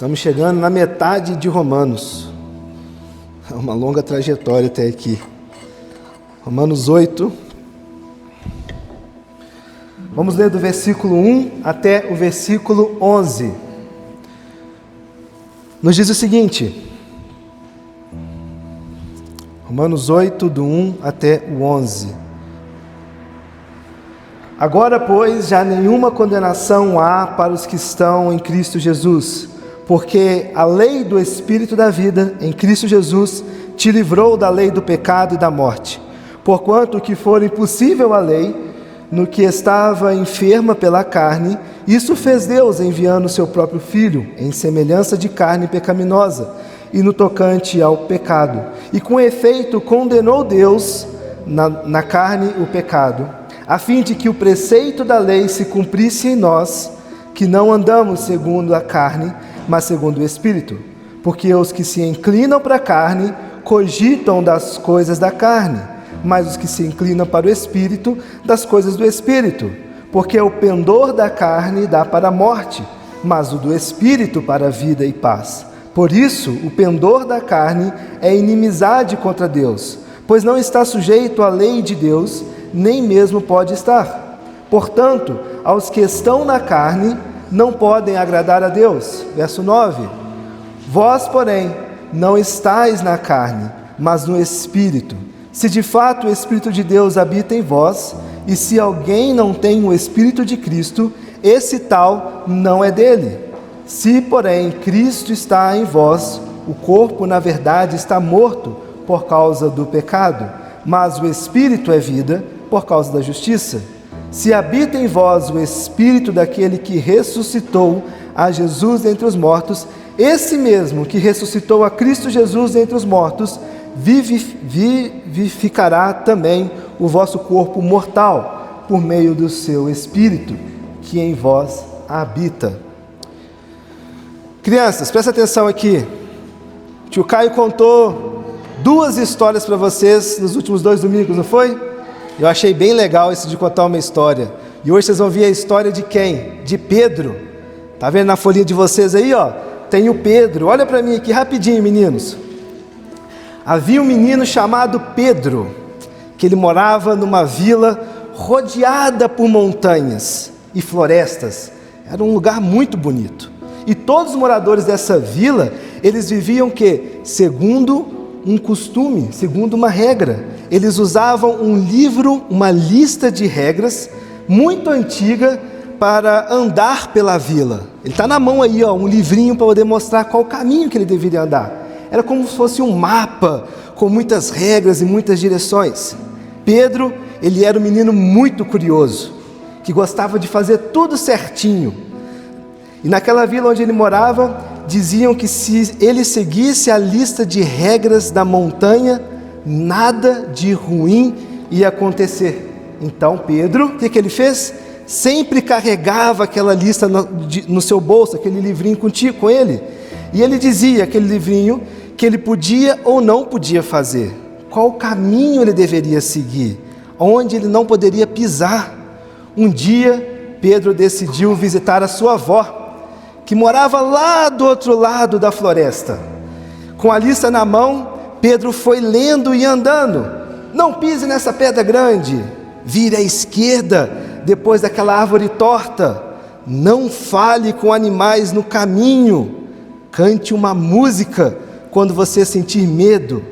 Estamos chegando na metade de Romanos. É uma longa trajetória até aqui. Romanos 8. Vamos ler do versículo 1 até o versículo 11. Nos diz o seguinte. Romanos 8, do 1 até o 11. Agora, pois, já nenhuma condenação há para os que estão em Cristo Jesus, porque a lei do Espírito da vida, em Cristo Jesus, te livrou da lei do pecado e da morte. Porquanto o que for impossível à lei, no que estava enferma pela carne, isso fez Deus, enviando o seu próprio Filho, em semelhança de carne pecaminosa, e no tocante ao pecado. E com efeito condenou Deus na carne o pecado, a fim de que o preceito da lei se cumprisse em nós, que não andamos segundo a carne, mas segundo o Espírito. Porque os que se inclinam para a carne, cogitam das coisas da carne, mas os que se inclinam para o Espírito, das coisas do Espírito. Porque o pendor da carne dá para a morte, mas o do Espírito para a vida e paz. Por isso, o pendor da carne é inimizade contra Deus, pois não está sujeito à lei de Deus, nem mesmo pode estar. Portanto, aos que estão na carne, não podem agradar a Deus. Verso 9. Vós, porém, não estáis na carne, mas no Espírito. Se de fato o Espírito de Deus habita em vós, e se alguém não tem o Espírito de Cristo, esse tal não é dele. Se, porém, Cristo está em vós, o corpo, na verdade, está morto por causa do pecado, mas o Espírito é vida por causa da justiça. Se habita em vós o Espírito daquele que ressuscitou a Jesus dentre os mortos, esse mesmo que ressuscitou a Cristo Jesus dentre os mortos, vivificará também o vosso corpo mortal, por meio do seu Espírito, que em vós habita. Crianças, presta atenção aqui. Tio Caio contou 2 histórias para vocês nos últimos 2 domingos, não foi? Eu achei bem legal esse de contar uma história. E hoje vocês vão ver a história de quem? De Pedro. Tá vendo na folhinha de vocês aí, ó? Tem o Pedro. Olha para mim aqui rapidinho, meninos. Havia um menino chamado Pedro, que ele morava numa vila rodeada por montanhas e florestas. Era um lugar muito bonito. E todos os moradores dessa vila, eles viviam o quê? Segundo um costume, segundo uma regra. Eles usavam um livro, uma lista de regras muito antiga para andar pela vila. Ele está na mão aí, ó, um livrinho para poder mostrar qual caminho que ele deveria andar. Era como se fosse um mapa com muitas regras e muitas direções. Pedro, ele era um menino muito curioso, que gostava de fazer tudo certinho. E naquela vila onde ele morava, diziam que se ele seguisse a lista de regras da montanha, nada de ruim ia acontecer. Então Pedro, o que ele fez? Sempre carregava aquela lista no seu bolso, aquele livrinho contigo, com ele. E ele dizia, aquele livrinho, que ele podia ou não podia fazer, qual caminho ele deveria seguir, onde ele não poderia pisar. Um dia, Pedro decidiu visitar a sua avó, que morava lá do outro lado da floresta. Com a lista na mão, Pedro foi lendo e andando. Não pise nessa pedra grande, vire à esquerda, depois daquela árvore torta. Não fale com animais no caminho. Cante uma música quando você sentir medo.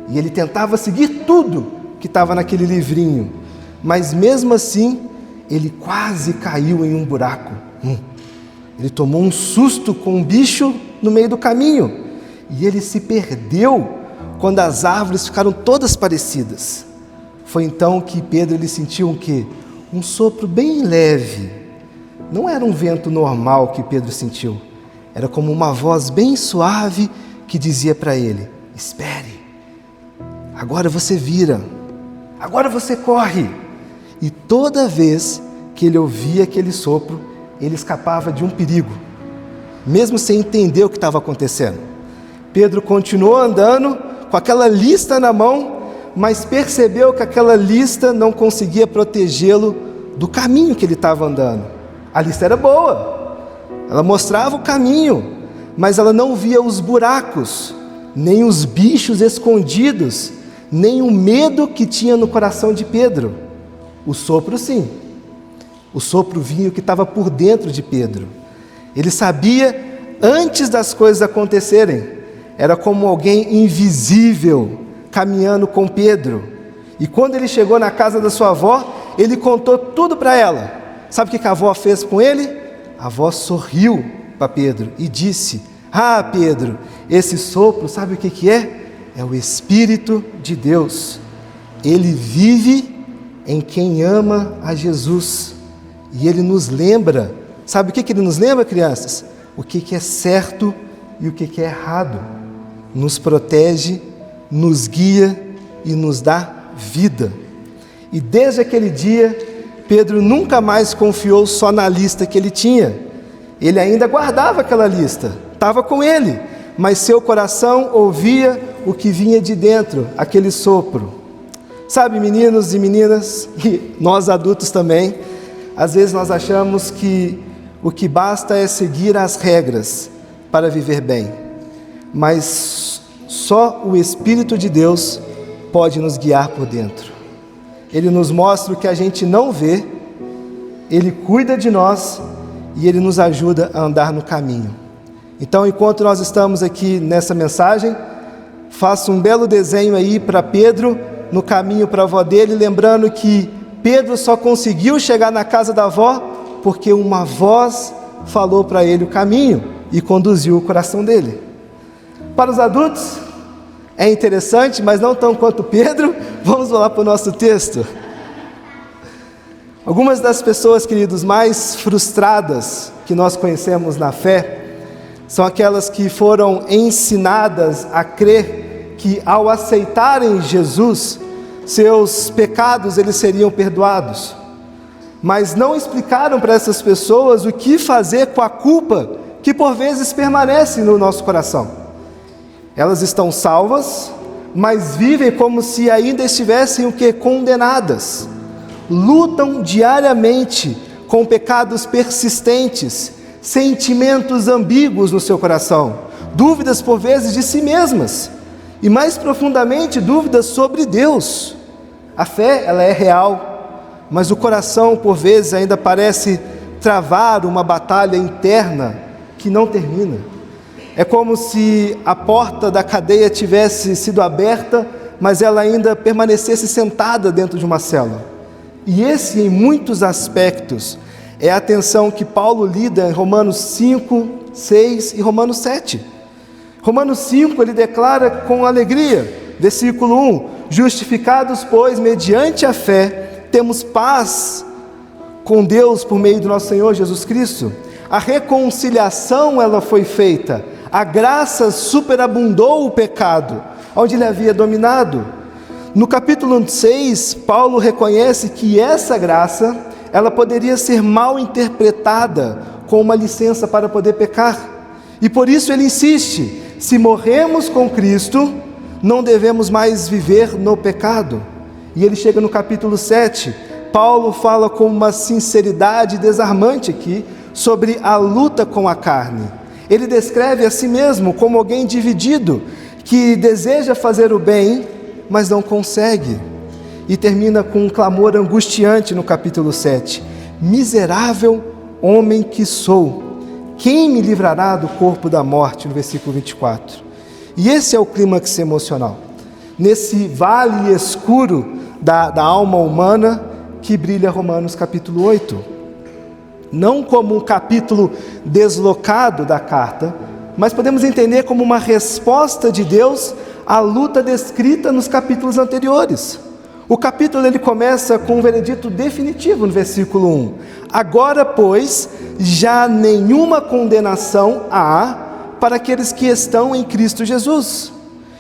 E ele tentava seguir tudo que estava naquele livrinho. Mas mesmo assim, ele quase caiu em um buraco. Ele tomou um susto com um bicho no meio do caminho. E ele se perdeu quando as árvores ficaram todas parecidas. Foi então que Pedro ele sentiu o quê? Um sopro bem leve. Não era um vento normal que Pedro sentiu. Era como uma voz bem suave que dizia para ele: espere, agora você vira, agora você corre. E toda vez que ele ouvia aquele sopro, ele escapava de um perigo, mesmo sem entender o que estava acontecendo. Pedro continuou andando com aquela lista na mão, mas percebeu que aquela lista não conseguia protegê-lo do caminho que ele estava andando. A lista era boa, ela mostrava o caminho, mas ela não via os buracos, nem os bichos escondidos, nem o medo que tinha no coração de Pedro. O sopro sim, o sopro vinha o que estava por dentro de Pedro. Ele sabia antes das coisas acontecerem, era como alguém invisível caminhando com Pedro. E quando ele chegou na casa da sua avó, ele contou tudo para ela. Sabe o que a avó fez com ele? A avó sorriu para Pedro e disse: ah, Pedro, esse sopro, sabe o que é? É o Espírito de Deus. Ele vive em quem ama a Jesus. E ele nos lembra, sabe o que ele nos lembra, crianças? O que é certo e o que é errado. Nos protege, nos guia e nos dá vida. E desde aquele dia, Pedro nunca mais confiou só na lista que ele tinha. Ele ainda guardava aquela lista, estava com ele, mas seu coração ouvia o que vinha de dentro, aquele sopro. Sabe, meninos e meninas, e nós adultos também, às vezes nós achamos que o que basta é seguir as regras para viver bem, mas só o Espírito de Deus pode nos guiar por dentro. Ele nos mostra o que a gente não vê, Ele cuida de nós e Ele nos ajuda a andar no caminho. Então, enquanto nós estamos aqui nessa mensagem, faça um belo desenho aí para Pedro, no caminho para a avó dele, lembrando que Pedro só conseguiu chegar na casa da avó porque uma voz falou para ele o caminho e conduziu o coração dele. Para os adultos, é interessante, mas não tão quanto Pedro. Vamos lá para o nosso texto. Algumas das pessoas, queridos, mais frustradas que nós conhecemos na fé, são aquelas que foram ensinadas a crer que ao aceitarem Jesus, seus pecados eles seriam perdoados. Mas não explicaram para essas pessoas o que fazer com a culpa que por vezes permanece no nosso coração. Elas estão salvas, mas vivem como se ainda estivessem o quê? Condenadas. Lutam diariamente com pecados persistentes, sentimentos ambíguos no seu coração, dúvidas por vezes de si mesmas, e mais profundamente dúvidas sobre Deus. A fé, ela é real, mas o coração por vezes ainda parece travar uma batalha interna que não termina. É como se a porta da cadeia tivesse sido aberta, mas ela ainda permanecesse sentada dentro de uma cela. E esse, em muitos aspectos, é a tensão que Paulo lida em Romanos 5, 6 e Romanos 7. Romanos 5, ele declara com alegria, versículo 1: justificados, pois, mediante a fé, temos paz com Deus por meio do nosso Senhor Jesus Cristo. A reconciliação, ela foi feita. A graça superabundou o pecado, onde ele havia dominado. No capítulo 6, Paulo reconhece que essa graça, ela poderia ser mal interpretada com uma licença para poder pecar. E por isso ele insiste: se morremos com Cristo, não devemos mais viver no pecado. E ele chega no capítulo 7, Paulo fala com uma sinceridade desarmante aqui, sobre a luta com a carne. Ele descreve a si mesmo como alguém dividido, que deseja fazer o bem, mas não consegue. E termina com um clamor angustiante no capítulo 7. Miserável homem que sou, quem me livrará do corpo da morte? No versículo 24. E esse é o clímax emocional. Nesse vale escuro da alma humana que brilha Romanos capítulo 8. Não como um capítulo deslocado da carta, mas podemos entender como uma resposta de Deus à luta descrita nos capítulos anteriores. O capítulo ele começa com um veredito definitivo no versículo 1. Agora, pois, já nenhuma condenação há para aqueles que estão em Cristo Jesus.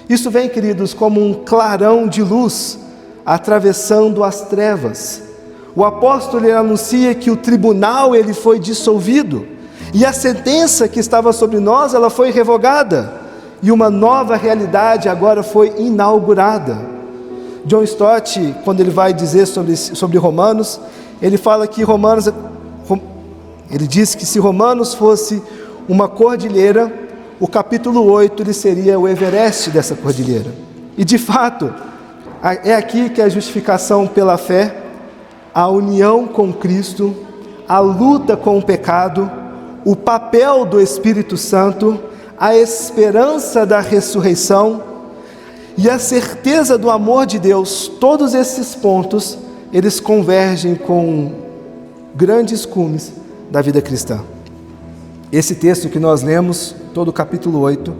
Isso vem, queridos, como um clarão de luz atravessando as trevas. O apóstolo ele anuncia que o tribunal ele foi dissolvido e a sentença que estava sobre nós ela foi revogada e uma nova realidade agora foi inaugurada. John Stott, quando ele vai dizer sobre Romanos, ele fala que ele diz que se Romanos fosse uma cordilheira, o capítulo 8 ele seria o Everest dessa cordilheira. E de fato, é aqui que a justificação pela fé, a união com Cristo, a luta com o pecado, o papel do Espírito Santo, a esperança da ressurreição e a certeza do amor de Deus, todos esses pontos, eles convergem com grandes cumes da vida cristã. Esse texto que nós lemos, todo o capítulo 8,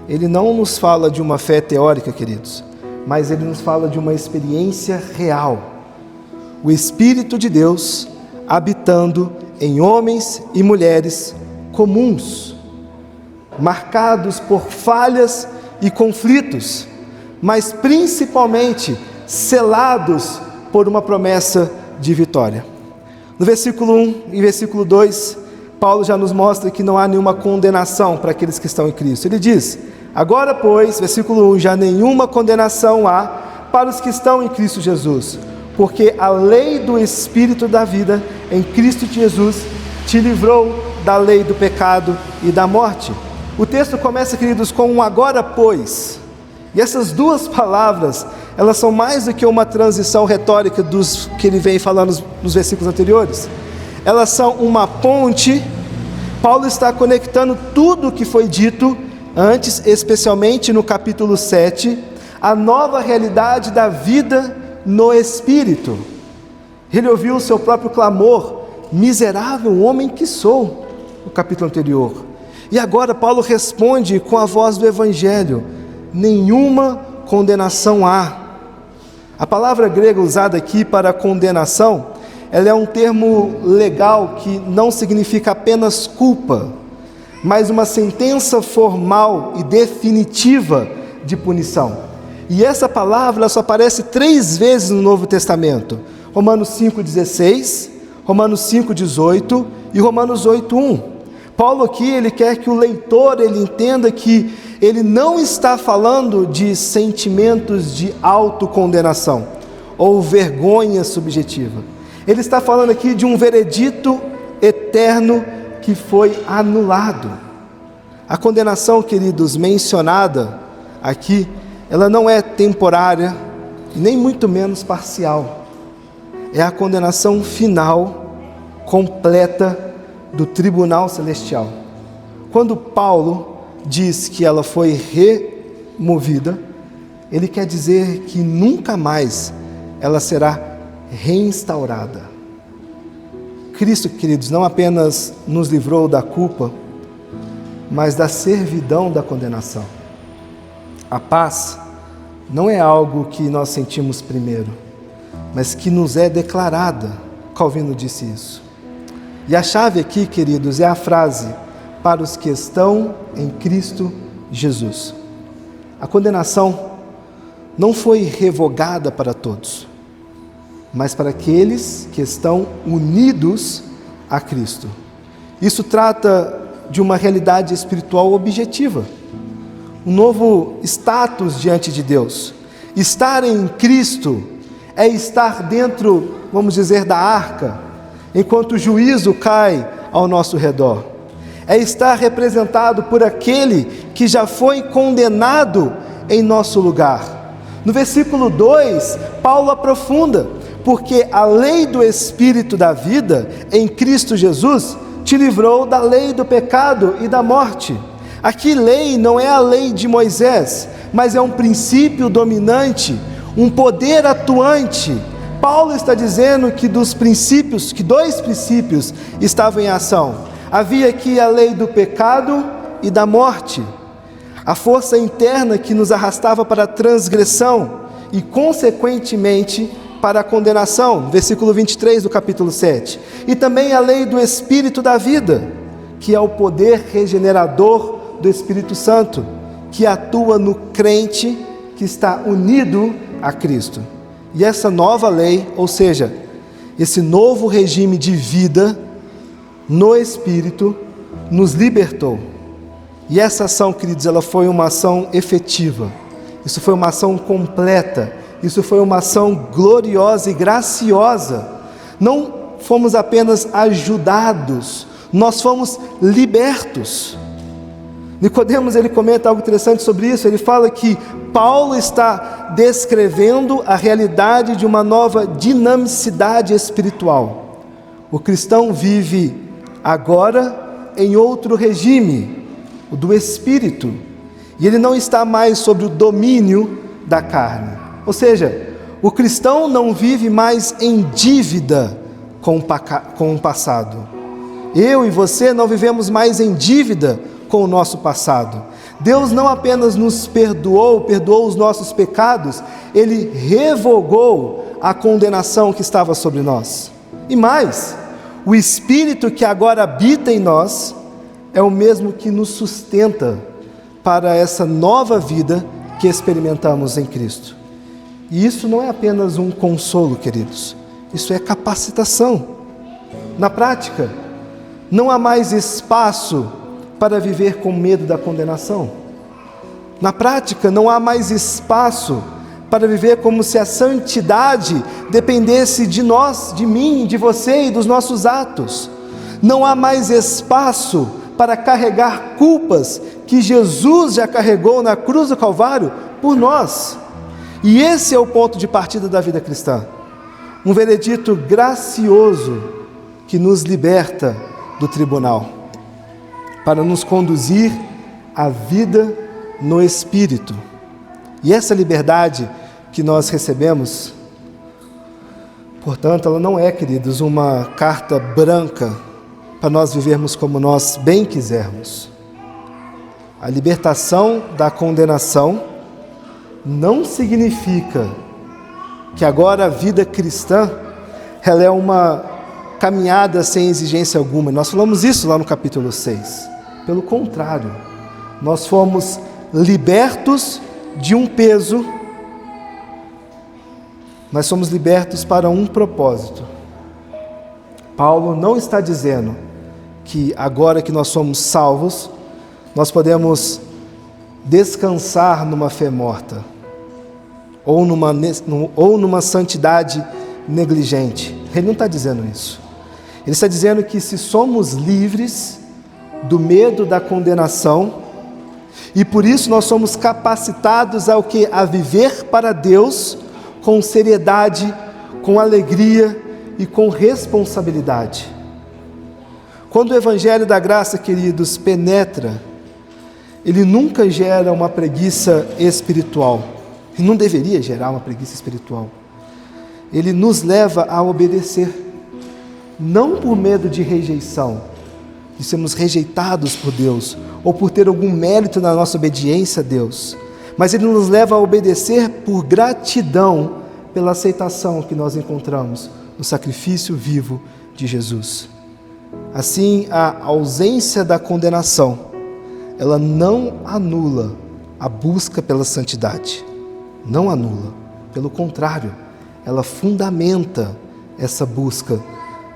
ele não nos fala de uma fé teórica, queridos, mas ele nos fala de uma experiência real. O Espírito de Deus habitando em homens e mulheres comuns, marcados por falhas e conflitos, mas principalmente selados por uma promessa de vitória. No versículo 1 e versículo 2, Paulo já nos mostra que não há nenhuma condenação para aqueles que estão em Cristo. Ele diz: agora, pois, versículo 1, já nenhuma condenação há para os que estão em Cristo Jesus, porque a lei do Espírito da vida em Cristo Jesus te livrou da lei do pecado e da morte. O texto começa, queridos, com um agora, pois. E essas duas palavras, elas são mais do que uma transição retórica dos que ele vem falando nos versículos anteriores. Elas são uma ponte. Paulo está conectando tudo o que foi dito antes, especialmente no capítulo 7, a nova realidade da vida no Espírito. Ele ouviu o seu próprio clamor: miserável homem que sou, no capítulo anterior. E agora Paulo responde com a voz do Evangelho: nenhuma condenação há. A palavra grega usada aqui para condenação, ela é um termo legal que não significa apenas culpa, mas uma sentença formal e definitiva de punição. E essa palavra só aparece 3 vezes no Novo Testamento: Romanos 5,16, Romanos 5,18 e Romanos 8,1. Paulo aqui, ele quer que o leitor ele entenda que ele não está falando de sentimentos de autocondenação ou vergonha subjetiva. Ele está falando aqui de um veredito eterno que foi anulado. A condenação, queridos, mencionada aqui, ela não é temporária, nem muito menos parcial. É a condenação final, completa, do tribunal celestial. Quando Paulo diz que ela foi removida, ele quer dizer que nunca mais ela será reinstaurada. Cristo, queridos, não apenas nos livrou da culpa, mas da servidão da condenação. A paz não é algo que nós sentimos primeiro, mas que nos é declarada. Calvino disse isso. E a chave aqui, queridos, é a frase: para os que estão em Cristo Jesus. A condenação não foi revogada para todos, mas para aqueles que estão unidos a Cristo. Isso trata de uma realidade espiritual objetiva, um novo status diante de Deus. Estar em Cristo é estar dentro, vamos dizer, da arca, enquanto o juízo cai ao nosso redor. É estar representado por aquele que já foi condenado em nosso lugar. No versículo 2, Paulo aprofunda: porque a lei do Espírito da vida em Cristo Jesus te livrou da lei do pecado e da morte. Aqui lei não é a lei de Moisés, mas é um princípio dominante, um poder atuante. Paulo está dizendo que dos princípios, que 2 princípios estavam em ação. Havia aqui a lei do pecado e da morte, a força interna que nos arrastava para a transgressão e, consequentemente, para a condenação, versículo 23 do capítulo 7. E também a lei do Espírito da vida, que é o poder regenerador do Espírito Santo, que atua no crente que está unido a Cristo. E essa nova lei, ou seja, esse novo regime de vida no Espírito, nos libertou. E essa ação, queridos, ela foi uma ação efetiva. Isso foi uma ação completa. Isso foi uma ação gloriosa e graciosa. Não fomos apenas ajudados, nós fomos libertos. Nicodemos, ele comenta algo interessante sobre isso. Ele fala que Paulo está descrevendo a realidade de uma nova dinamicidade espiritual. O cristão vive agora em outro regime, o do Espírito, e ele não está mais sob o domínio da carne. Ou seja, o cristão não vive mais em dívida com o passado. Eu e você não vivemos mais em dívida com o nosso passado. Deus não apenas nos perdoou os nossos pecados, Ele revogou a condenação que estava sobre nós. E mais, o Espírito que agora habita em nós é o mesmo que nos sustenta para essa nova vida que experimentamos em Cristo. E isso não é apenas um consolo, queridos, isso é capacitação. Na prática, não há mais espaço para viver com medo da condenação. Na prática, não há mais espaço para viver como se a santidade dependesse de nós, de mim, de você e dos nossos atos. Não há mais espaço para carregar culpas que Jesus já carregou na cruz do Calvário por nós. E esse é o ponto de partida da vida cristã. Um veredito gracioso que nos liberta do tribunal, para nos conduzir à vida no Espírito. E essa liberdade que nós recebemos, portanto, ela não é, queridos, uma carta branca para nós vivermos como nós bem quisermos. A libertação da condenação não significa que agora a vida cristã ela é uma caminhada sem exigência alguma. Nós falamos isso lá no capítulo 6. Pelo contrário, nós fomos libertos de um peso, nós somos libertos para um propósito. Paulo não está dizendo que agora que nós somos salvos, nós podemos descansar numa fé morta, ou numa santidade negligente. Ele não está dizendo isso. Ele está dizendo que se somos livres do medo da condenação, e por isso nós somos capacitados ao que? A viver para Deus com seriedade, com alegria e com responsabilidade. Quando o Evangelho da Graça, queridos, penetra, ele nunca gera uma preguiça espiritual. Ele não deveria gerar uma preguiça espiritual. Ele nos leva a obedecer, não por medo de rejeição, de sermos rejeitados por Deus, ou por ter algum mérito na nossa obediência a Deus, mas Ele nos leva a obedecer por gratidão pela aceitação que nós encontramos no sacrifício vivo de Jesus. Assim, a ausência da condenação, ela não anula a busca pela santidade, não anula, pelo contrário, ela fundamenta essa busca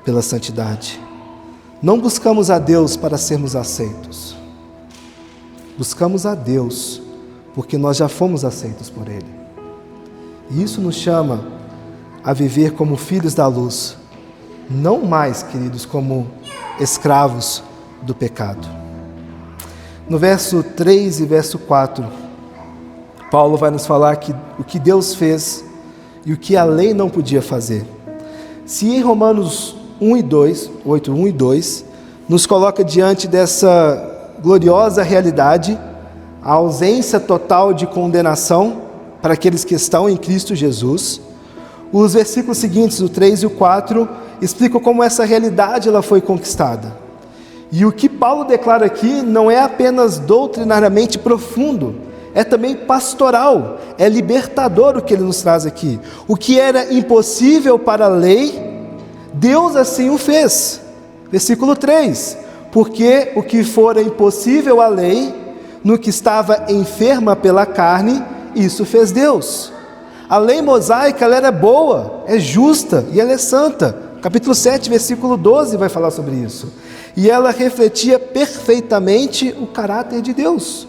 pela santidade. Não buscamos a Deus para sermos aceitos, buscamos a Deus porque nós já fomos aceitos por Ele. E isso nos chama a viver como filhos da luz, não mais, queridos, como escravos do pecado. No verso 3 e verso 4, Paulo vai nos falar que o que Deus fez e o que a lei não podia fazer. Se em Romanos 1 e 2, 8, 1 e 2, nos coloca diante dessa gloriosa realidade, a ausência total de condenação para aqueles que estão em Cristo Jesus, os versículos seguintes, o 3 e o 4, explicam como essa realidade ela foi conquistada. E o que Paulo declara aqui não é apenas doutrinariamente profundo, é também pastoral, é libertador o que ele nos traz aqui. O que era impossível para a lei, Deus assim o fez. Versículo 3, porque o que fora impossível à lei, no que estava enferma pela carne, isso fez Deus. A lei mosaica ela era boa, é justa e ela é santa. Capítulo 7, versículo 12 vai falar sobre isso. E ela refletia perfeitamente o caráter de Deus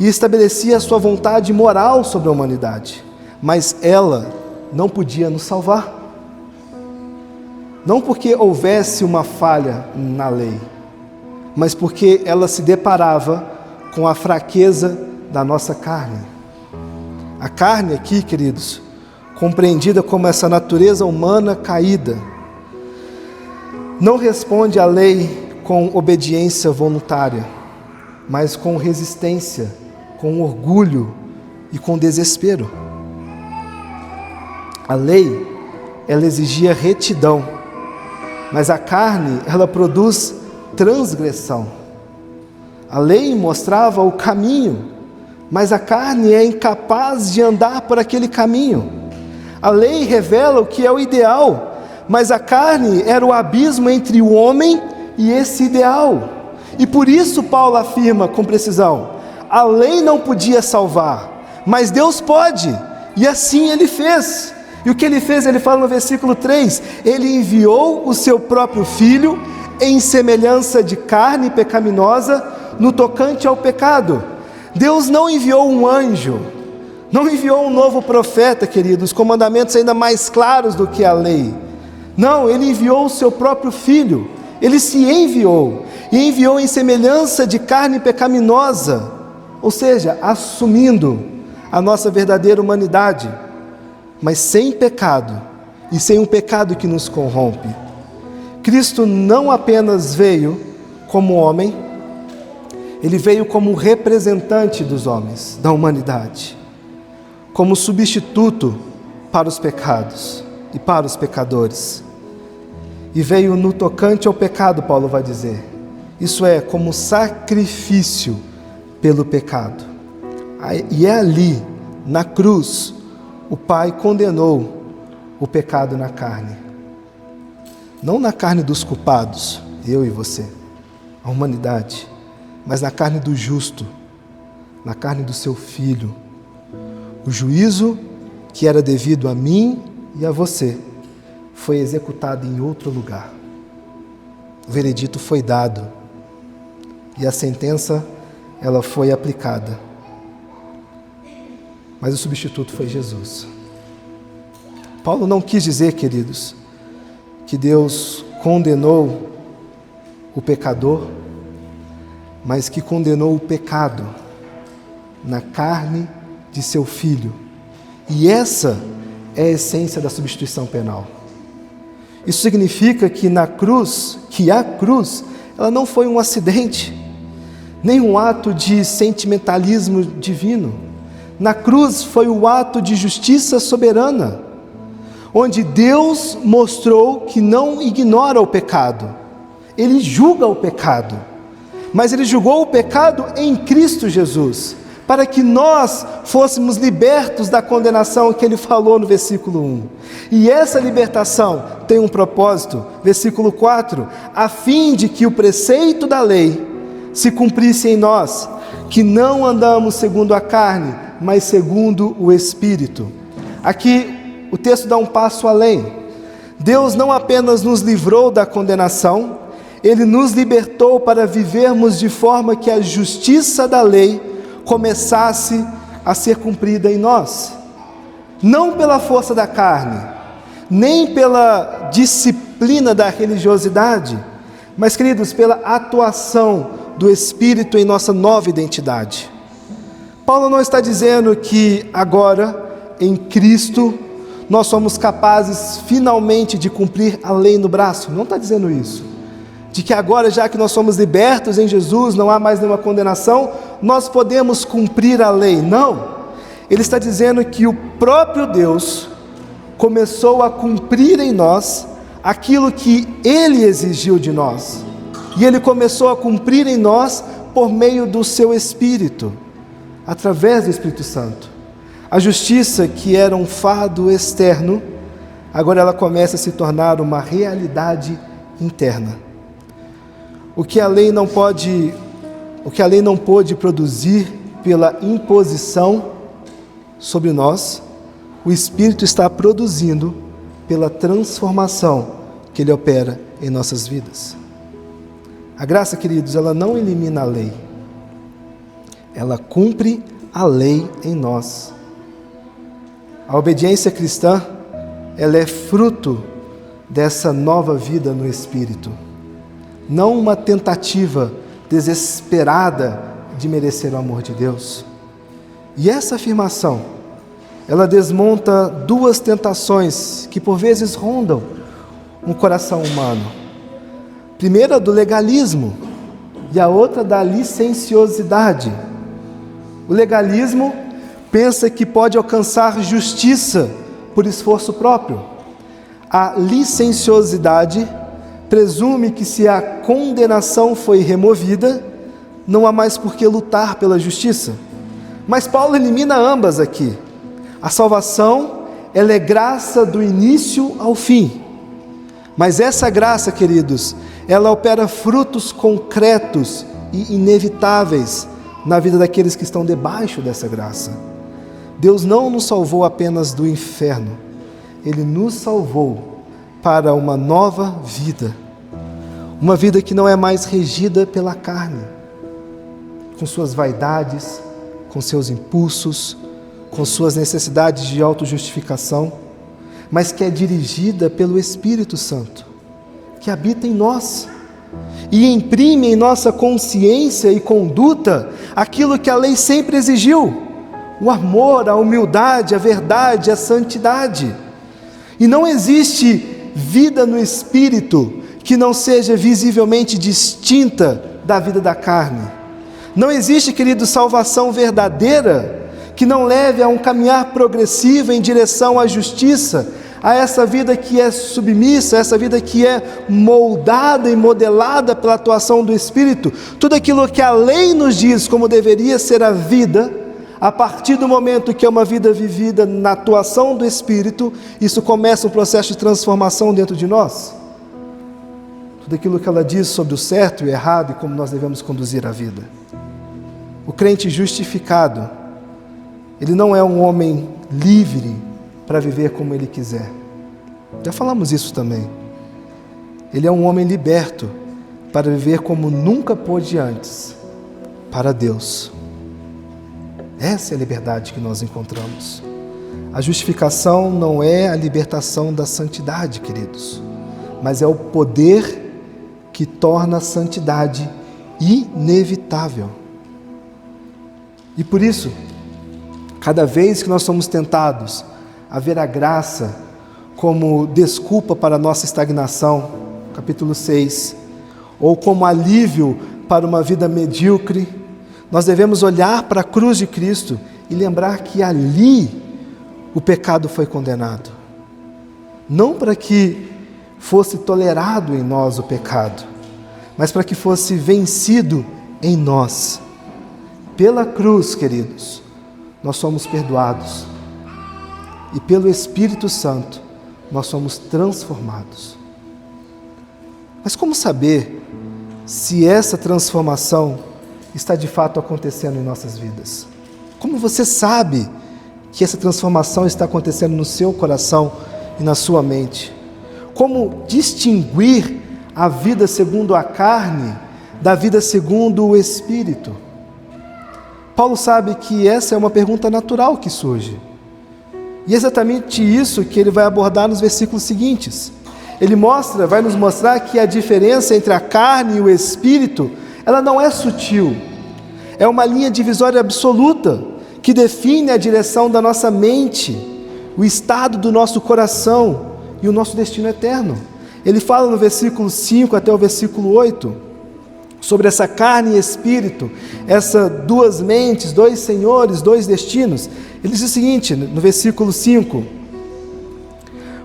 e estabelecia a sua vontade moral sobre a humanidade, mas ela não podia nos salvar. Não porque houvesse uma falha na lei, mas porque ela se deparava com a fraqueza da nossa carne. A carne aqui, queridos, compreendida como essa natureza humana caída, não responde à lei com obediência voluntária, mas com resistência, com orgulho e com desespero. A lei, ela exigia retidão, mas a carne, ela produz transgressão. A lei mostrava o caminho, mas a carne é incapaz de andar por aquele caminho. A lei revela o que é o ideal, mas a carne era o abismo entre o homem e esse ideal. E por isso Paulo afirma com precisão: a lei não podia salvar, mas Deus pode, e assim ele fez. E o que ele fez? Ele fala no versículo 3, ele enviou o seu próprio filho em semelhança de carne pecaminosa no tocante ao pecado. Deus não enviou um anjo, não enviou um novo profeta, queridos, com mandamentos ainda mais claros do que a lei. Não, ele enviou o seu próprio filho, ele se enviou, e enviou em semelhança de carne pecaminosa, ou seja, assumindo a nossa verdadeira humanidade, mas sem pecado, e sem um pecado que nos corrompe. Cristo não apenas veio como homem, ele veio como representante dos homens, da humanidade, como substituto para os pecados e para os pecadores. E veio no tocante ao pecado, Paulo vai dizer, isso é, como sacrifício pelo pecado. E é ali, na cruz, o Pai condenou o pecado na carne. Não na carne dos culpados, eu e você, a humanidade, mas na carne do justo, na carne do seu Filho. O juízo que era devido a mim e a você foi executado em outro lugar. O veredito foi dado e a sentença, ela foi aplicada. Mas o substituto foi Jesus. Paulo não quis dizer, queridos, que Deus condenou o pecador, mas que condenou o pecado na carne de seu Filho. E essa é a essência da substituição penal. Isso significa que a cruz, ela não foi um acidente, nem um ato de sentimentalismo divino. Na cruz foi o ato de justiça soberana, onde Deus mostrou que não ignora o pecado, Ele julga o pecado, mas Ele julgou o pecado em Cristo Jesus, para que nós fôssemos libertos da condenação que Ele falou no versículo 1. E essa libertação tem um propósito, versículo 4, a fim de que o preceito da lei se cumprisse em nós, que não andamos segundo a carne, mas segundo o Espírito. Aqui o texto dá um passo além. Deus não apenas nos livrou da condenação, Ele nos libertou para vivermos de forma que a justiça da lei começasse a ser cumprida em nós. Não pela força da carne, nem pela disciplina da religiosidade, mas, queridos, pela atuação do Espírito em nossa nova identidade. Paulo não está dizendo que agora, em Cristo, nós somos capazes finalmente de cumprir a lei no braço. Não está dizendo isso. De que agora, já que nós somos libertos em Jesus, não há mais nenhuma condenação, nós podemos cumprir a lei. Não. Ele está dizendo que o próprio Deus começou a cumprir em nós aquilo que Ele exigiu de nós. E Ele começou a cumprir em nós por meio do seu Espírito, através do Espírito Santo. A justiça, que era um fardo externo, agora ela começa a se tornar uma realidade interna. O que a lei não pôde produzir pela imposição sobre nós, o Espírito está produzindo pela transformação que Ele opera em nossas vidas. A graça, queridos, ela não elimina a lei, ela cumpre a lei em nós. A obediência cristã, ela é fruto dessa nova vida no Espírito, não uma tentativa desesperada de merecer o amor de Deus. E essa afirmação, ela desmonta duas tentações que por vezes rondam um coração humano. Primeira do legalismo e a outra da licenciosidade. O legalismo pensa que pode alcançar justiça por esforço próprio. A licenciosidade presume que se a condenação foi removida, não há mais por que lutar pela justiça. Mas Paulo elimina ambas aqui. A salvação, ela é graça do início ao fim. Mas essa graça, queridos, ela opera frutos concretos e inevitáveis na vida daqueles que estão debaixo dessa graça. Deus não nos salvou apenas do inferno, Ele nos salvou para uma nova vida. Uma vida que não é mais regida pela carne, com suas vaidades, com seus impulsos, com suas necessidades de autojustificação, mas que é dirigida pelo Espírito Santo, que habita em nós e imprime em nossa consciência e conduta aquilo que a lei sempre exigiu: o amor, a humildade, a verdade, a santidade. E não existe vida no Espírito que não seja visivelmente distinta da vida da carne. Não existe, querido, salvação verdadeira que não leve a um caminhar progressivo em direção à justiça, a essa vida que é submissa, essa vida que é moldada e modelada pela atuação do Espírito. Tudo aquilo que a lei nos diz como deveria ser a vida, a partir do momento que é uma vida vivida na atuação do Espírito, isso começa um processo de transformação dentro de nós. Tudo aquilo que ela diz sobre o certo e o errado e como nós devemos conduzir a vida. O crente justificado, ele não é um homem livre para viver como ele quiser. Já falamos isso também. Ele é um homem liberto para viver como nunca pôde antes, para Deus. Essa é a liberdade que nós encontramos. A justificação não é a libertação da santidade, queridos, mas é o poder que torna a santidade inevitável. E por isso, cada vez que nós somos tentados a ver a graça como desculpa para a nossa estagnação, capítulo 6, ou como alívio para uma vida medíocre, nós devemos olhar para a cruz de Cristo e lembrar que ali o pecado foi condenado. Não para que fosse tolerado em nós o pecado, mas para que fosse vencido em nós. Pela cruz, queridos, nós somos perdoados. E pelo Espírito Santo, nós somos transformados. Mas como saber se essa transformação está de fato acontecendo em nossas vidas? Como você sabe que essa transformação está acontecendo no seu coração e na sua mente? Como distinguir a vida segundo a carne da vida segundo o Espírito? Paulo sabe que essa é uma pergunta natural que surge. E é exatamente isso que ele vai abordar nos versículos seguintes. Ele vai nos mostrar que a diferença entre a carne e o Espírito, ela não é sutil. É uma linha divisória absoluta que define a direção da nossa mente, o estado do nosso coração e o nosso destino eterno. Ele fala no versículo 5 até o versículo 8, sobre essa carne e espírito, essas duas mentes, dois senhores, dois destinos. Ele diz o seguinte, no versículo 5: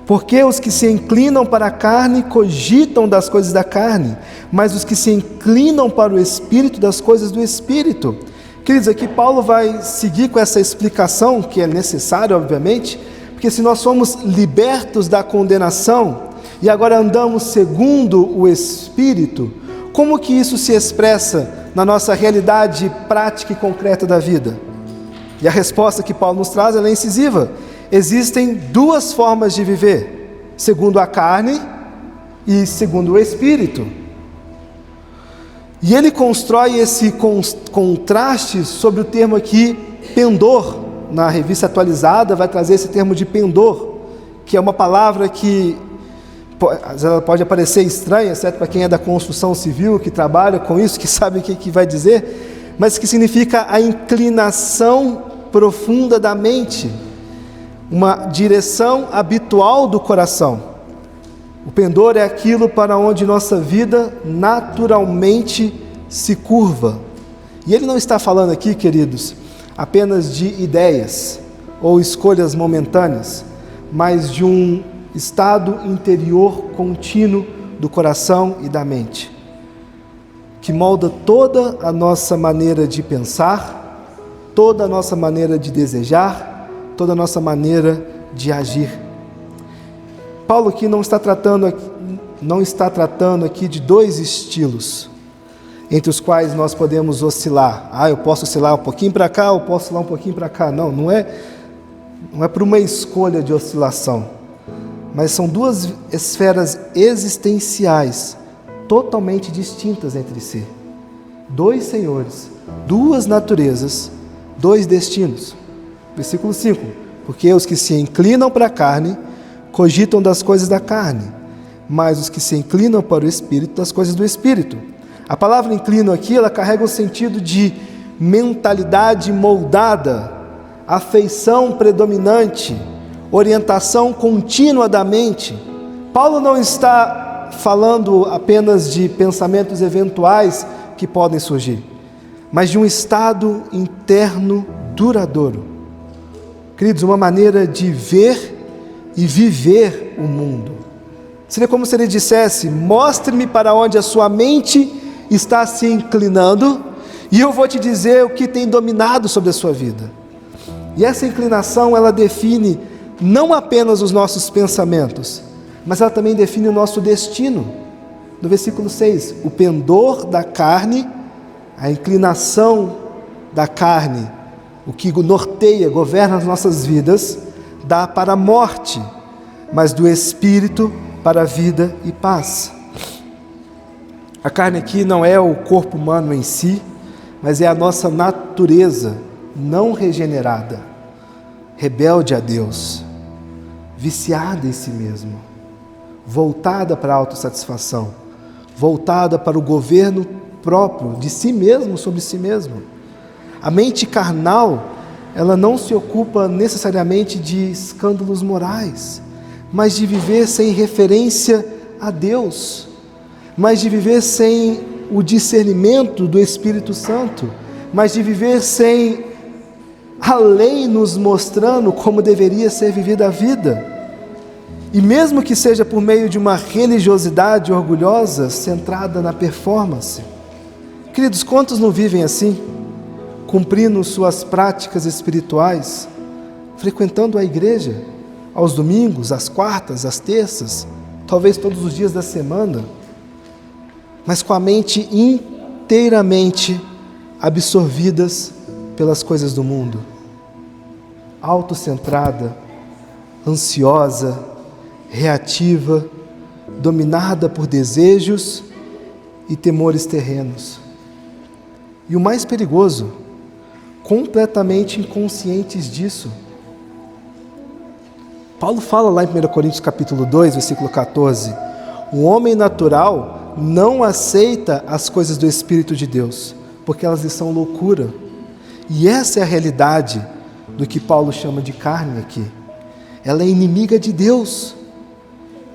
porque os que se inclinam para a carne cogitam das coisas da carne, mas os que se inclinam para o Espírito, das coisas do Espírito. Queridos, aqui Paulo vai seguir com essa explicação, que é necessária, obviamente, porque se nós somos libertos da condenação e agora andamos segundo o Espírito, como que isso se expressa na nossa realidade prática e concreta da vida? E a resposta que Paulo nos traz, ela é incisiva. Existem duas formas de viver, segundo a carne e segundo o Espírito. E ele constrói esse contraste sobre o termo aqui, pendor. Na revista atualizada vai trazer esse termo de pendor, que é uma palavra que ela pode parecer estranha, certo? Para quem é da construção civil, que trabalha com isso, que sabe o que vai dizer, mas que significa a inclinação profunda da mente, uma direção habitual do coração. O pendor é aquilo para onde nossa vida naturalmente se curva. E ele não está falando aqui, queridos, apenas de ideias ou escolhas momentâneas, mas de um estado interior contínuo do coração e da mente, que molda toda a nossa maneira de pensar, toda a nossa maneira de desejar, toda a nossa maneira de agir. Paulo aqui não está tratando aqui de dois estilos, entre os quais nós podemos oscilar. Eu posso oscilar um pouquinho para cá, eu posso oscilar um pouquinho para cá. Não é por uma escolha de oscilação, mas são duas esferas existenciais totalmente distintas entre si. Dois senhores, duas naturezas, dois destinos. Versículo 5: porque os que se inclinam para a carne cogitam das coisas da carne, mas os que se inclinam para o Espírito, das coisas do Espírito. A palavra inclino aqui, ela carrega um sentido de mentalidade moldada, afeição predominante, orientação contínua da mente. Paulo não está falando apenas de pensamentos eventuais que podem surgir, mas de um estado interno duradouro. Queridos, uma maneira de ver e viver o mundo. Seria como se ele dissesse: mostre-me para onde a sua mente está se inclinando, e eu vou te dizer o que tem dominado sobre a sua vida. E essa inclinação, ela define não apenas os nossos pensamentos, mas ela também define o nosso destino. No versículo 6, o pendor da carne, a inclinação da carne, o que norteia, governa as nossas vidas, dá para a morte, mas do Espírito para a vida e paz. A carne aqui não é o corpo humano em si, mas é a nossa natureza não regenerada, rebelde a Deus, viciada em si mesmo, voltada para a autossatisfação, voltada para o governo próprio de si mesmo sobre si mesmo. A mente carnal, ela não se ocupa necessariamente de escândalos morais, mas de viver sem referência a Deus, mas de viver sem o discernimento do Espírito Santo, mas de viver sem a lei nos mostrando como deveria ser vivida a vida. E mesmo que seja por meio de uma religiosidade orgulhosa, centrada na performance. Queridos, quantos não vivem assim? Cumprindo suas práticas espirituais, frequentando a igreja, aos domingos, às quartas, às terças, talvez todos os dias da semana, mas com a mente inteiramente absorvidas pelas coisas do mundo, autocentrada, ansiosa, reativa, dominada por desejos e temores terrenos. E o mais perigoso, completamente inconscientes disso. Paulo fala lá em 1 Coríntios capítulo 2, versículo 14, o homem natural não aceita as coisas do Espírito de Deus, porque elas lhe são loucura. E essa é a realidade do que Paulo chama de carne aqui. Ela é inimiga de Deus.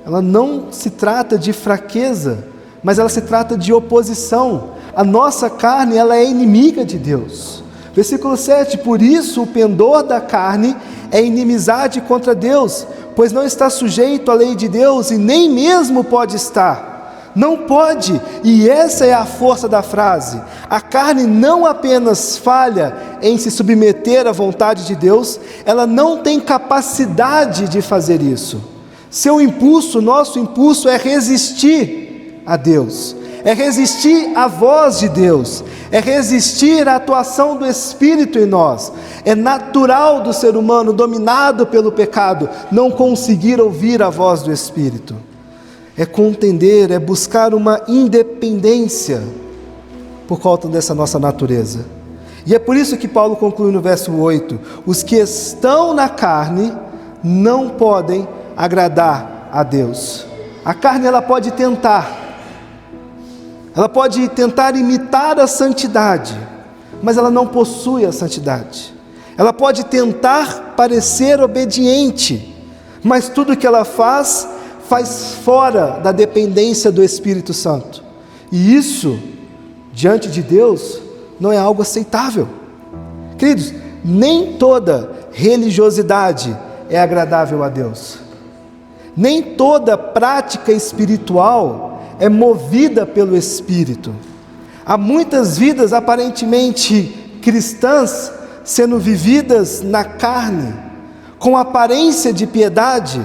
Ela não se trata de fraqueza, mas ela se trata de oposição. A nossa carne, ela é inimiga de Deus. Versículo 7, por isso o pendor da carne é inimizade contra Deus, pois não está sujeito à lei de Deus e nem mesmo pode estar. Não pode, e essa é a força da frase. A carne não apenas falha em se submeter à vontade de Deus, ela não tem capacidade de fazer isso. Seu impulso, nosso impulso é resistir a Deus, é resistir à voz de Deus, é resistir à atuação do Espírito em nós. É natural do ser humano dominado pelo pecado não conseguir ouvir a voz do Espírito. É contender, é buscar uma independência por conta dessa nossa natureza. E é por isso que Paulo conclui no verso 8, os que estão na carne não podem agradar a Deus. A carne, ela pode tentar imitar a santidade, mas ela não possui a santidade. Ela pode tentar parecer obediente, mas tudo que ela faz fora da dependência do Espírito Santo. E isso, diante de Deus, não é algo aceitável. Queridos, nem toda religiosidade é agradável a Deus. Nem toda prática espiritual é movida pelo Espírito. Há muitas vidas aparentemente cristãs sendo vividas na carne, com aparência de piedade,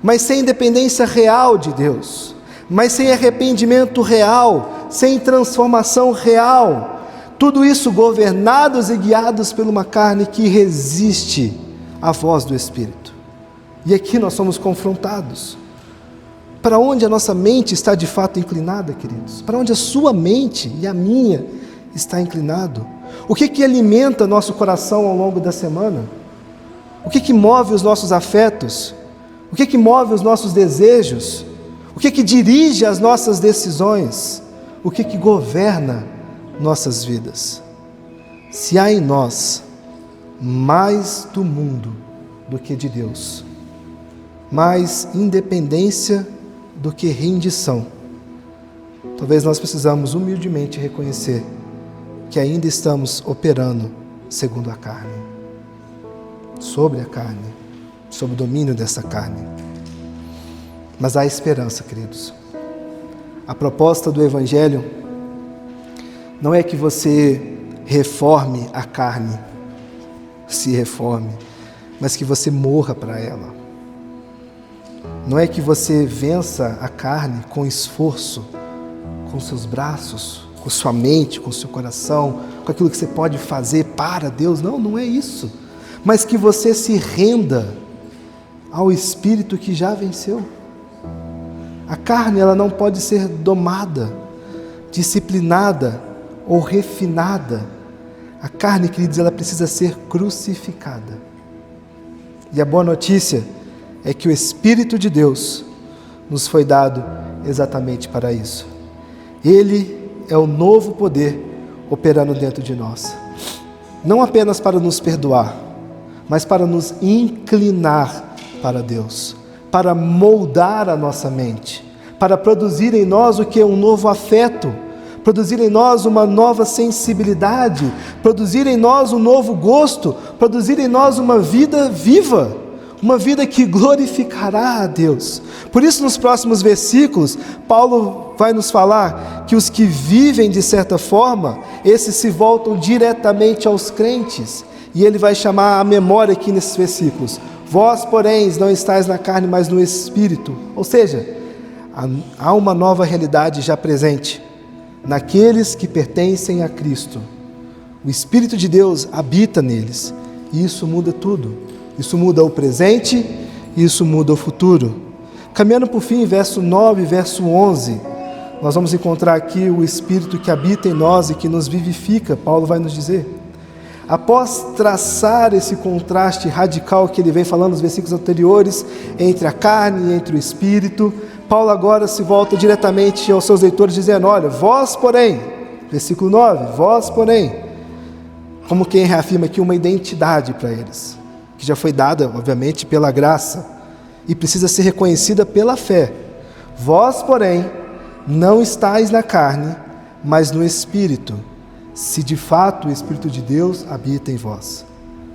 mas sem dependência real de Deus, mas sem arrependimento real, sem transformação real. Tudo isso governados e guiados por uma carne que resiste à voz do Espírito. E aqui nós somos confrontados. Para onde a nossa mente está de fato inclinada, queridos? Para onde a sua mente e a minha está inclinado? O que alimenta nosso coração ao longo da semana? O que move os nossos afetos? O que move os nossos desejos? O que dirige as nossas decisões? O que governa nossas vidas? Se há em nós mais do mundo do que de Deus, mais independência do que rendição, talvez nós precisamos humildemente reconhecer que ainda estamos operando segundo a carne, sobre a carne, sob o domínio dessa carne. Mas há esperança, queridos. A proposta do Evangelho não é que você reforme a carne, se reforme, mas que você morra para ela. Não é que você vença a carne com esforço, com seus braços, com sua mente, com seu coração, com aquilo que você pode fazer para Deus. Não é isso. Mas que você se renda ao Espírito que já venceu. A carne, ela não pode ser domada, disciplinada ou refinada. A carne, queridos, ela precisa ser crucificada. E a boa notícia é que o Espírito de Deus nos foi dado exatamente para isso. Ele é o novo poder operando dentro de nós. Não apenas para nos perdoar, mas para nos inclinar para Deus, para moldar a nossa mente, para produzir em nós o que é um novo afeto, produzir em nós uma nova sensibilidade, produzir em nós um novo gosto, produzir em nós uma vida viva, uma vida que glorificará a Deus. Por isso, nos próximos versículos, Paulo vai nos falar que os que vivem de certa forma, esses se voltam diretamente aos crentes, e ele vai chamar a memória aqui nesses versículos: vós, porém, não estáis na carne, mas no Espírito. Ou seja, há uma nova realidade já presente naqueles que pertencem a Cristo. O Espírito de Deus habita neles, e isso muda tudo. Isso muda o presente e isso muda o futuro. Caminhando por fim, verso 9 e verso 11, nós vamos encontrar aqui o Espírito que habita em nós e que nos vivifica. Paulo vai nos dizer, após traçar esse contraste radical que ele vem falando nos versículos anteriores, entre a carne e entre o Espírito, Paulo agora se volta diretamente aos seus leitores dizendo, olha, vós porém, versículo 9, vós porém, como quem reafirma aqui uma identidade para eles, que já foi dada, obviamente, pela graça, e precisa ser reconhecida pela fé. Vós, porém, não estáis na carne, mas no Espírito, se de fato o Espírito de Deus habita em vós.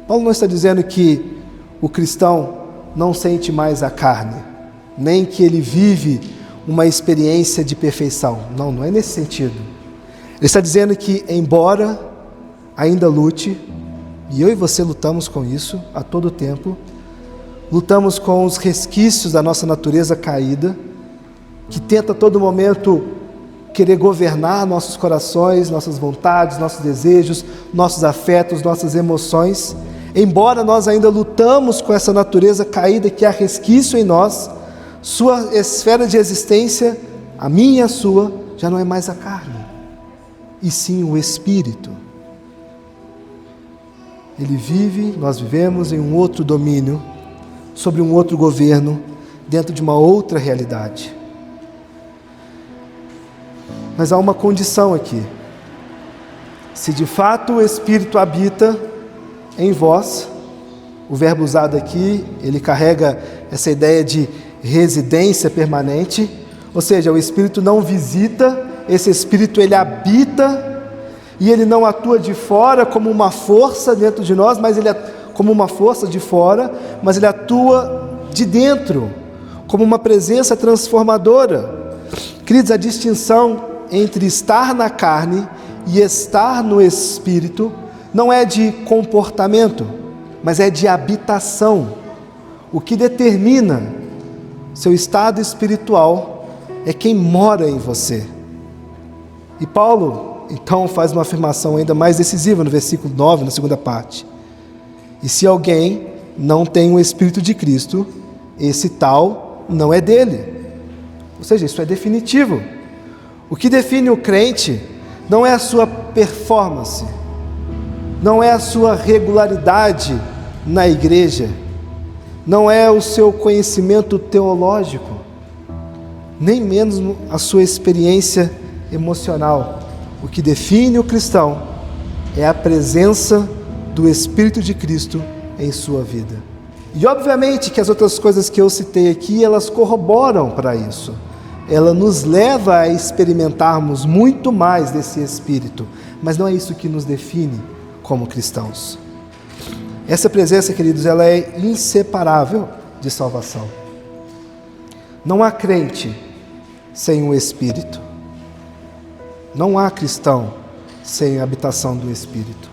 Paulo não está dizendo que o cristão não sente mais a carne, nem que ele vive uma experiência de perfeição. Não é nesse sentido. Ele está dizendo que, embora ainda lute, e eu e você lutamos com isso a todo tempo, lutamos com os resquícios da nossa natureza caída, que tenta a todo momento querer governar nossos corações, nossas vontades, nossos desejos, nossos afetos, nossas emoções. Embora nós ainda lutamos com essa natureza caída que há resquício em nós, sua esfera de existência, a minha e a sua, já não é mais a carne, e sim o Espírito. Ele vive, nós vivemos em um outro domínio, sobre um outro governo, dentro de uma outra realidade. Mas há uma condição aqui. Se de fato o Espírito habita em vós, o verbo usado aqui, ele carrega essa ideia de residência permanente, ou seja, o Espírito não visita, esse Espírito ele habita, e ele não atua de fora como uma força dentro de nós, mas ele como uma força de fora, mas ele atua de dentro, como uma presença transformadora. Queridos, a distinção entre estar na carne e estar no Espírito não é de comportamento, mas é de habitação. O que determina seu estado espiritual é quem mora em você. E Paulo, então, faz uma afirmação ainda mais decisiva no versículo 9, na segunda parte. E se alguém não tem o Espírito de Cristo, esse tal não é dele. Ou seja, isso é definitivo. O que define o crente não é a sua performance, não é a sua regularidade na igreja, não é o seu conhecimento teológico, nem menos a sua experiência emocional. O que define o cristão é a presença do Espírito de Cristo em sua vida. E obviamente que as outras coisas que eu citei aqui, elas corroboram para isso. Ela nos leva a experimentarmos muito mais desse Espírito, mas não é isso que nos define como cristãos. Essa presença, queridos, ela é inseparável de salvação. Não há crente sem o Espírito. Não há cristão sem a habitação do Espírito.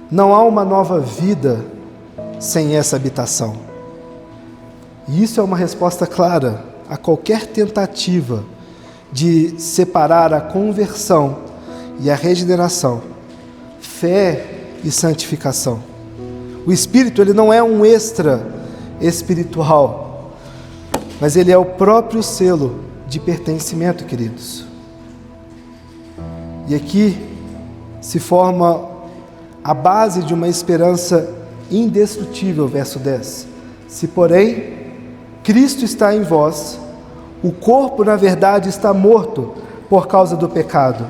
Não há uma nova vida sem essa habitação. E isso é uma resposta clara a qualquer tentativa de separar a conversão e a regeneração, fé e santificação. O Espírito, ele não é um extra espiritual, mas ele é o próprio selo de pertencimento, queridos. E aqui se forma a base de uma esperança indestrutível, verso 10. Se, porém, Cristo está em vós, o corpo, na verdade, está morto por causa do pecado,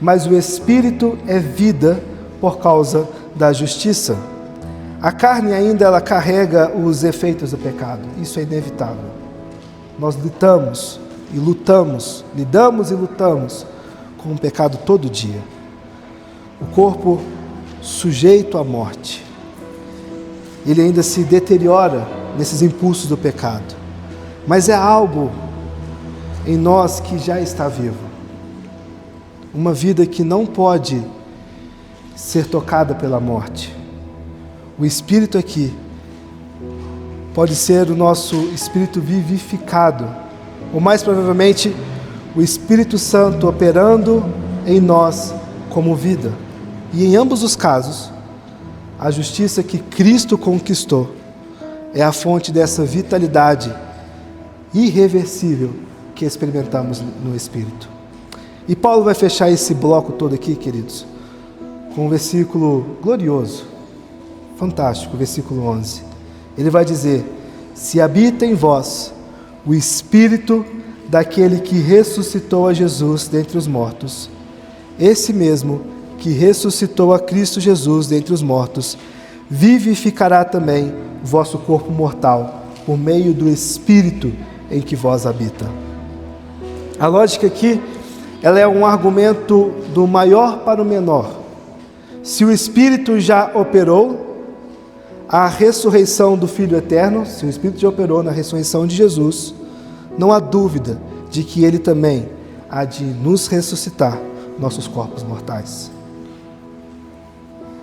mas o Espírito é vida por causa da justiça. A carne ainda, ela carrega os efeitos do pecado, isso é inevitável. Nós lidamos e lutamos com o pecado todo dia. O corpo sujeito à morte, ele ainda se deteriora nesses impulsos do pecado, mas é algo em nós que já está vivo, uma vida que não pode ser tocada pela morte. O Espírito aqui pode ser o nosso Espírito vivificado, ou mais provavelmente o Espírito Santo operando em nós como vida. E em ambos os casos, a justiça que Cristo conquistou é a fonte dessa vitalidade irreversível que experimentamos no Espírito. E Paulo vai fechar esse bloco todo aqui, queridos, com um versículo glorioso, fantástico, versículo 11. Ele vai dizer: se habita em vós o Espírito daquele que ressuscitou a Jesus dentre os mortos, esse mesmo que ressuscitou a Cristo Jesus dentre os mortos, vivificará também o vosso corpo mortal, por meio do Espírito em que vós habita. A lógica aqui, ela é um argumento do maior para o menor. Se o Espírito já operou a ressurreição do Filho Eterno, se o Espírito já operou na ressurreição de Jesus, não há dúvida de que Ele também há de nos ressuscitar nossos corpos mortais.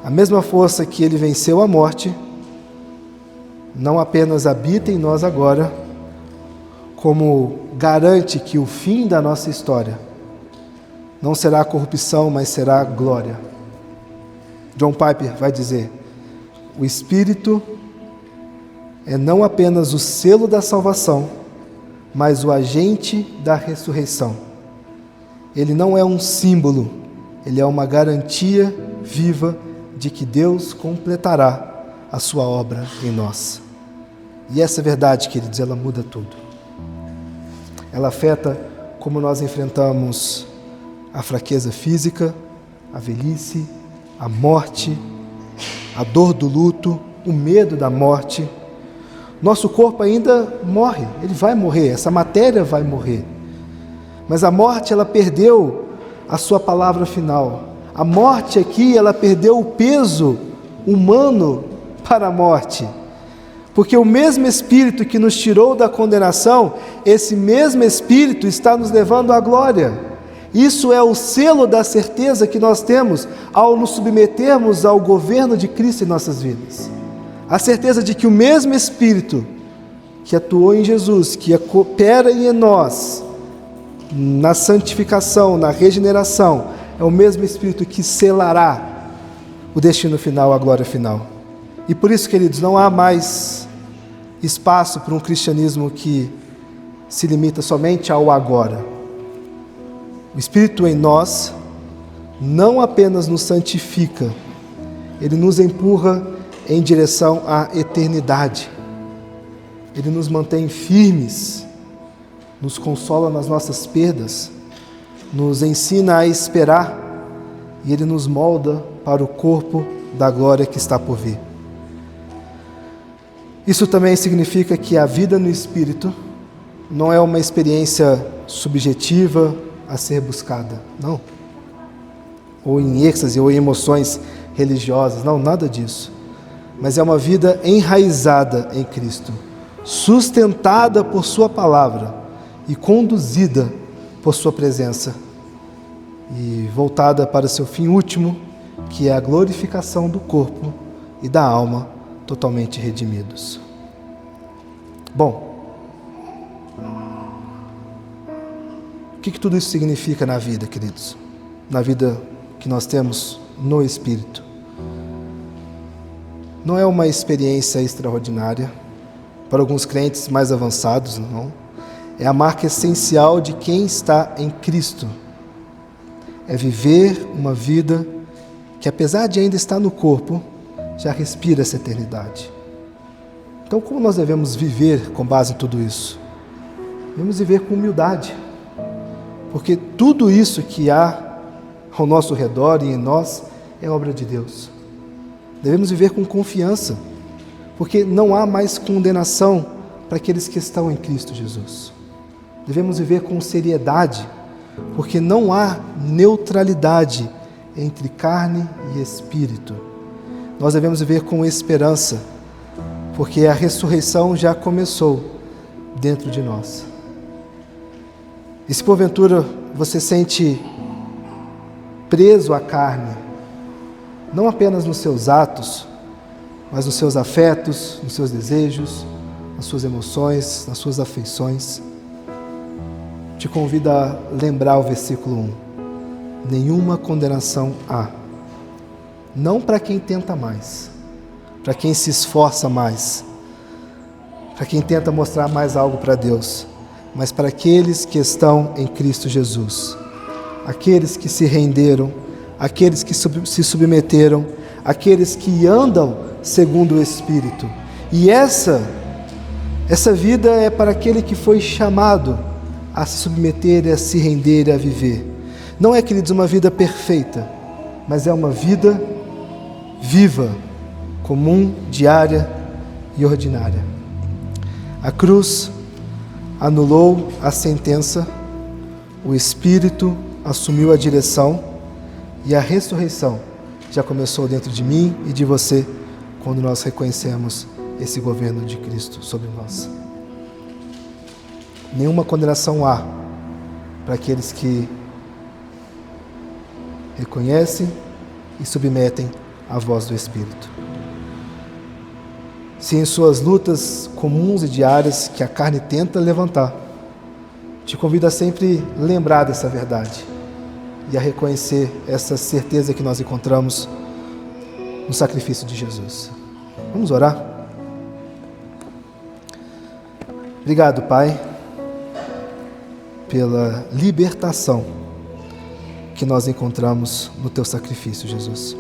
A mesma força que Ele venceu a morte, não apenas habita em nós agora, como garante que o fim da nossa história não será a corrupção, mas será a glória. John Piper vai dizer: o Espírito é não apenas o selo da salvação, mas o agente da ressurreição. Ele não é um símbolo, ele é uma garantia viva de que Deus completará a sua obra em nós. E essa verdade, queridos, ela muda tudo. Ela afeta como nós enfrentamos a fraqueza física, a velhice, a morte, a dor do luto, o medo da morte. Nosso corpo ainda morre, ele vai morrer, essa matéria vai morrer. Mas a morte, ela perdeu a sua palavra final. A morte aqui, ela perdeu o peso humano para a morte. Porque o mesmo Espírito que nos tirou da condenação, esse mesmo Espírito está nos levando à glória. Isso é o selo da certeza que nós temos ao nos submetermos ao governo de Cristo em nossas vidas. A certeza de que o mesmo Espírito que atuou em Jesus, que opera em nós, na santificação, na regeneração, é o mesmo Espírito que selará o destino final, a glória final. E por isso, queridos, não há mais espaço para um cristianismo que se limita somente ao agora. O Espírito em nós não apenas nos santifica, ele nos empurra em direção à eternidade. Ele nos mantém firmes, nos consola nas nossas perdas, nos ensina a esperar e ele nos molda para o corpo da glória que está por vir. Isso também significa que a vida no Espírito não é uma experiência subjetiva a ser buscada, não. Ou em êxtase, ou em emoções religiosas, não, nada disso. Mas é uma vida enraizada em Cristo, sustentada por Sua palavra e conduzida por Sua presença e voltada para o seu fim último, que é a glorificação do corpo e da alma totalmente redimidos. Bom, o que tudo isso significa na vida, queridos? Na vida que nós temos no Espírito. Não é uma experiência extraordinária, para alguns crentes mais avançados, não. É a marca essencial de quem está em Cristo. É viver uma vida que, apesar de ainda estar no corpo, já respira essa eternidade. Então, como nós devemos viver com base em tudo isso? Devemos viver com humildade, porque tudo isso que há ao nosso redor e em nós é obra de Deus. Devemos viver com confiança, porque não há mais condenação para aqueles que estão em Cristo Jesus. Devemos viver com seriedade, porque não há neutralidade entre carne e espírito. Nós devemos viver com esperança, porque a ressurreição já começou dentro de nós. E se porventura você sente preso à carne, não apenas nos seus atos, mas nos seus afetos, nos seus desejos, nas suas emoções, nas suas afeições, te convido a lembrar o versículo 1. Nenhuma condenação há. Não para quem tenta mais, para quem se esforça mais, para quem tenta mostrar mais algo para Deus, mas para aqueles que estão em Cristo Jesus, aqueles que se renderam, aqueles que se submeteram, aqueles que andam segundo o Espírito. E essa vida é para aquele que foi chamado a se submeter, a se render, a viver. Não é, queridos, uma vida perfeita, mas é uma vida viva, comum, diária e ordinária. A cruz anulou a sentença, o Espírito assumiu a direção e a ressurreição já começou dentro de mim e de você quando nós reconhecemos esse governo de Cristo sobre nós. Nenhuma condenação há para aqueles que reconhecem e submetem à voz do Espírito. Se em suas lutas comuns e diárias que a carne tenta levantar, te convido a sempre lembrar dessa verdade e a reconhecer essa certeza que nós encontramos no sacrifício de Jesus. Vamos orar? Obrigado, Pai, pela libertação que nós encontramos no Teu sacrifício, Jesus.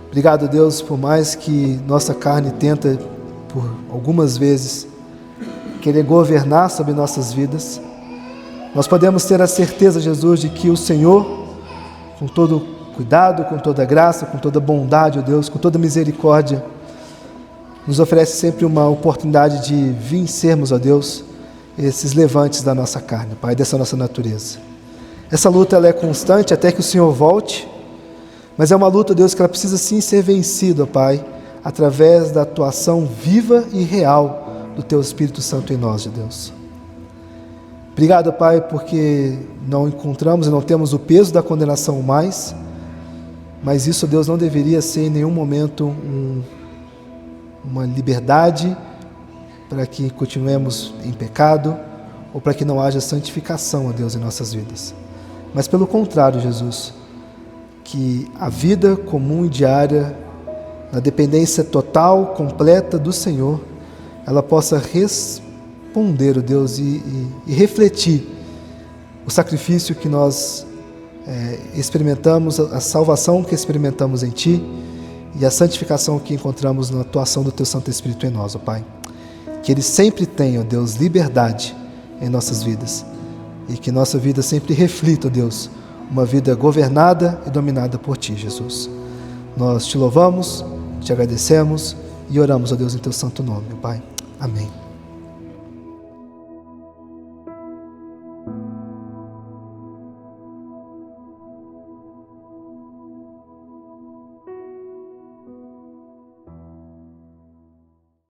Obrigado, Deus, por mais que nossa carne tenta, por algumas vezes, querer governar sobre nossas vidas, nós podemos ter a certeza, Jesus, de que o Senhor, com todo cuidado, com toda graça, com toda bondade, ó Deus, com toda misericórdia, nos oferece sempre uma oportunidade de vencermos, ó Deus, esses levantes da nossa carne, Pai, dessa nossa natureza. Essa luta ela é constante até que o Senhor volte, mas é uma luta, Deus, que ela precisa sim ser vencida, ó Pai, através da atuação viva e real do Teu Espírito Santo em nós, ó Deus. Obrigado, Pai, porque não encontramos e não temos o peso da condenação mais, mas isso, Deus, não deveria ser em nenhum momento uma liberdade para que continuemos em pecado ou para que não haja santificação, ó Deus, em nossas vidas. Mas pelo contrário, Jesus, que a vida comum e diária, na dependência total, completa do Senhor, ela possa responder, ó Deus, e refletir o sacrifício que nós experimentamos, a salvação que experimentamos em Ti e a santificação que encontramos na atuação do Teu Santo Espírito em nós, ó Pai. Que Ele sempre tenha, ó Deus, liberdade em nossas vidas e que nossa vida sempre reflita, ó Deus, uma vida governada e dominada por Ti, Jesus. Nós Te louvamos, Te agradecemos e oramos, ó Deus, em Teu santo nome, ó Pai. Amém.